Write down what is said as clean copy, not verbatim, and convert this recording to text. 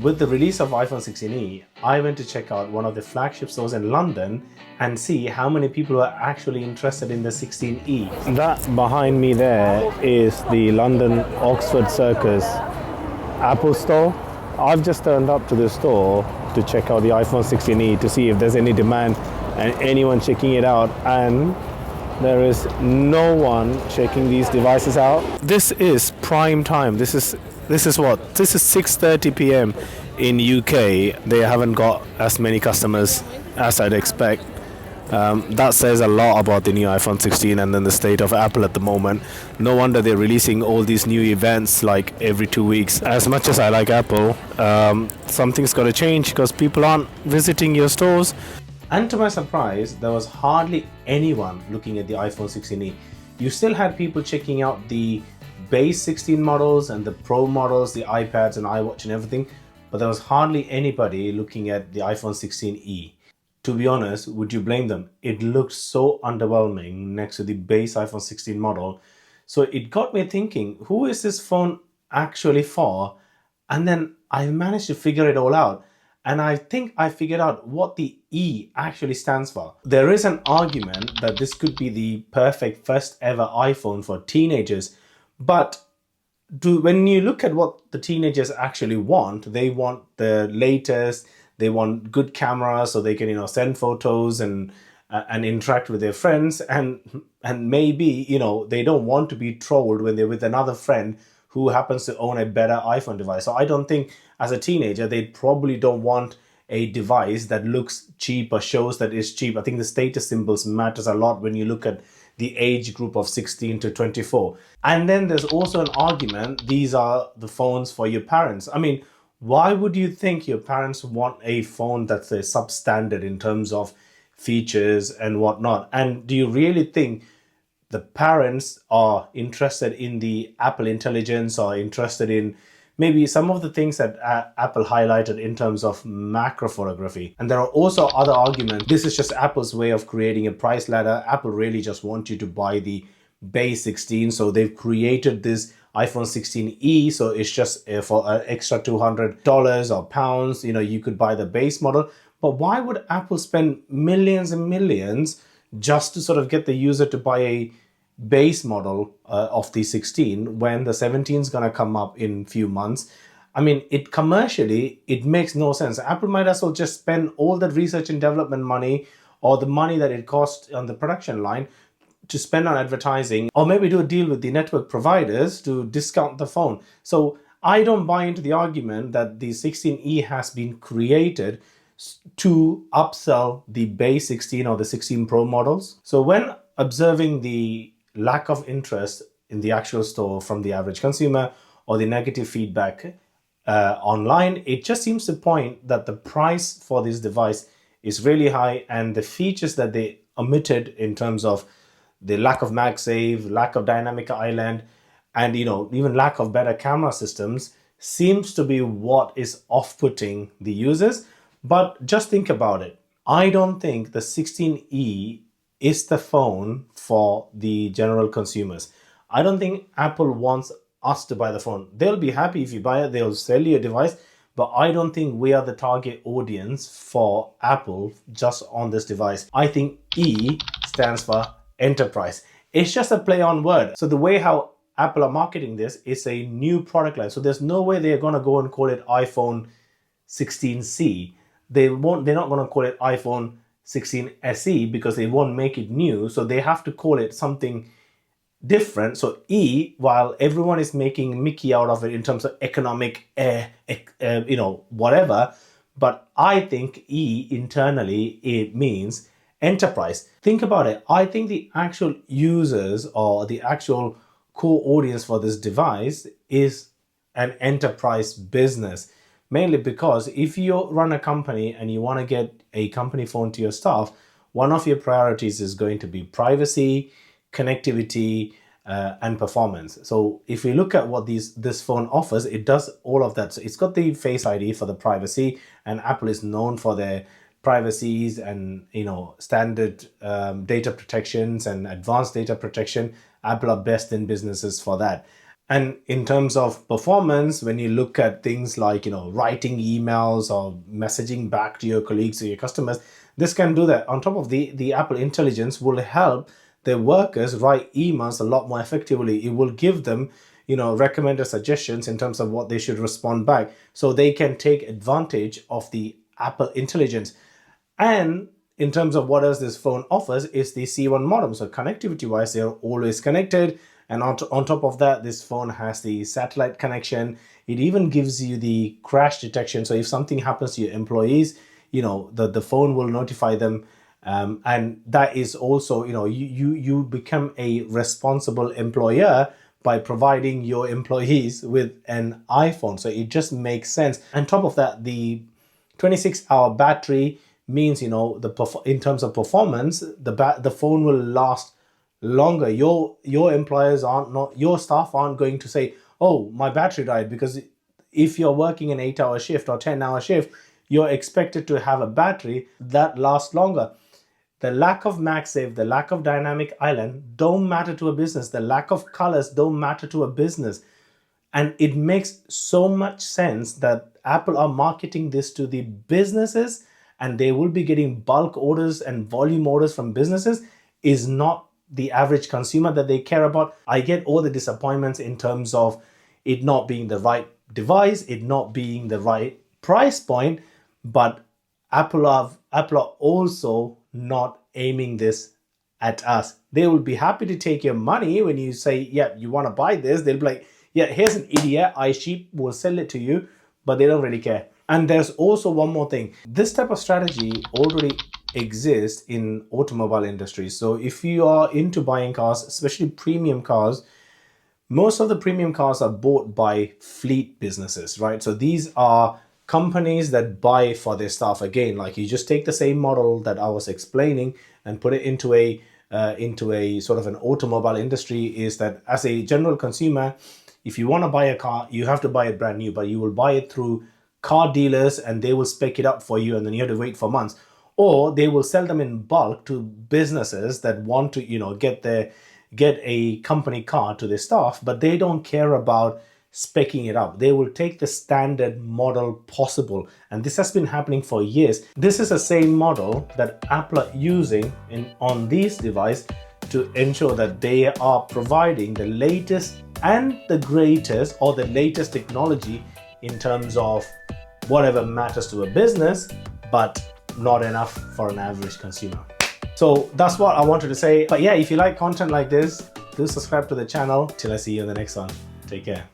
With the release of iPhone 16e, I went to check out one of the flagship stores in London and see how many people were actually interested in the 16e. That behind me there is the London Oxford Circus Apple store. I've just turned up to the store to check out the iPhone 16e to see if there's any demand and anyone checking it out, and there is no one checking these devices out. This is prime time. This is 6:30 p.m. in UK. They haven't got as many customers as I'd expect. That says a lot about the new iPhone 16 and then the state of Apple at the moment. No wonder they're releasing all these new events like every 2 weeks. As much as I like Apple, something's got to change because people aren't visiting your stores. And to my surprise, there was hardly anyone looking at the iPhone 16e. You still had people checking out the base 16 models and the Pro models, the iPads and iWatch and everything, but there was hardly anybody looking at the iPhone 16e. To be honest, would you blame them? It looked so underwhelming next to the base iPhone 16 model. So it got me thinking, who is this phone actually for? And then I managed to figure it all out. And I think I figured out what the E actually stands for. There is an argument that this could be the perfect first ever iPhone for teenagers. But when you look at what the teenagers actually want, they want the latest, they want good cameras so they can, send photos and interact with their friends. And maybe, they don't want to be trolled when they're with another friend who happens to own a better iPhone device. So I don't think as a teenager, they probably don't want a device that looks cheap or shows that it's cheap. I think the status symbols matters a lot when you look at the age group of 16 to 24. And then there's also an argument, these are the phones for your parents. I mean, why would you think your parents want a phone that's a substandard in terms of features and whatnot? And do you really think the parents are interested in the Apple Intelligence or interested in maybe some of the things that Apple highlighted in terms of macro photography? And there are also other arguments. This is just Apple's way of creating a price ladder. Apple really just want you to buy the base 16. So they've created this iPhone 16e. So it's just for an extra $200 or pounds, you could buy the base model. But why would Apple spend millions and millions just to sort of get the user to buy a base model of the 16 when the 17 is going to come up in few months? I mean, commercially, it makes no sense. Apple might as well just spend all that research and development money or the money that it costs on the production line to spend on advertising, or maybe do a deal with the network providers to discount the phone. So I don't buy into the argument that the 16e has been created to upsell the base 16 or the 16 Pro models. So when observing the lack of interest in the actual store from the average consumer or the negative feedback online, it just seems to point that the price for this device is really high, and the features that they omitted in terms of the lack of Magsafe, lack of dynamic island, and even lack of better camera systems seems to be what is off-putting the users. But just think about it. I don't think the 16e is the phone for the general consumers. I don't think Apple wants us to buy the phone. They'll be happy if you buy it. They'll sell you a device. But I don't think we are the target audience for Apple just on this device. I think E stands for enterprise. It's just a play on word. So the way how Apple are marketing this is a new product line. So there's no way they're going to go and call it iPhone 16C. They're not going to call it iPhone 16 SE because they won't make it new. So they have to call it something different. So E, while everyone is making Mickey out of it in terms of economic, whatever, but I think E internally, it means enterprise. Think about it. I think the actual users or the actual core audience for this device is an enterprise business. Mainly because if you run a company and you want to get a company phone to your staff, one of your priorities is going to be privacy, connectivity, and performance. So if we look at what this phone offers, it does all of that. So it's got the Face ID for the privacy, and Apple is known for their privacies and standard data protections and advanced data protection. Apple are best in businesses for that. And in terms of performance, when you look at things like, writing emails or messaging back to your colleagues or your customers, this can do that. On top of the Apple Intelligence will help their workers write emails a lot more effectively. It will give them, recommended suggestions in terms of what they should respond back, so they can take advantage of the Apple Intelligence. And in terms of what else this phone offers is the C1 modem. So connectivity wise, they're always connected. And on top of that, this phone has the satellite connection. It even gives you the crash detection. So if something happens to your employees, the phone will notify them. And that is also, you become a responsible employer by providing your employees with an iPhone. So it just makes sense. On top of that, the 26-hour battery means, in terms of performance, the phone will last longer. Your employers your staff aren't going to say, oh, my battery died, because if you're working an 8-hour shift or 10-hour shift, you're expected to have a battery that lasts longer. The lack of Magsafe, the lack of dynamic island don't matter to a business. The lack of colors don't matter to a business. And it makes so much sense that Apple are marketing this to the businesses, and they will be getting bulk orders and volume orders from businesses, is not the average consumer that they care about. I get all the disappointments in terms of it not being the right device, it not being the right price point, but Apple are also not aiming this at us. They will be happy to take your money when you say, yeah, you want to buy this. They'll be like, yeah, here's an idiot, iCheap will sell it to you, but they don't really care. And there's also one more thing. This type of strategy already exists in automobile industry. So if you are into buying cars, especially premium cars, most of the premium cars are bought by fleet businesses, right? So these are companies that buy for their staff. Again, like, you just take the same model that I was explaining and put it into a sort of an automobile industry. Is that as a general consumer, if you want to buy a car, you have to buy it brand new, but you will buy it through car dealers and they will spec it up for you, and then you have to wait for months. Or they will sell them in bulk to businesses that want to, get a company car to their staff, but they don't care about speccing it up. They will take the standard model possible. And this has been happening for years. This is the same model that Apple are using on these devices to ensure that they are providing the latest and the greatest, or the latest technology in terms of whatever matters to a business, but not enough for an average consumer. So that's what I wanted to say. But yeah, if you like content like this, do subscribe to the channel. Till I see you in the next one. Take care.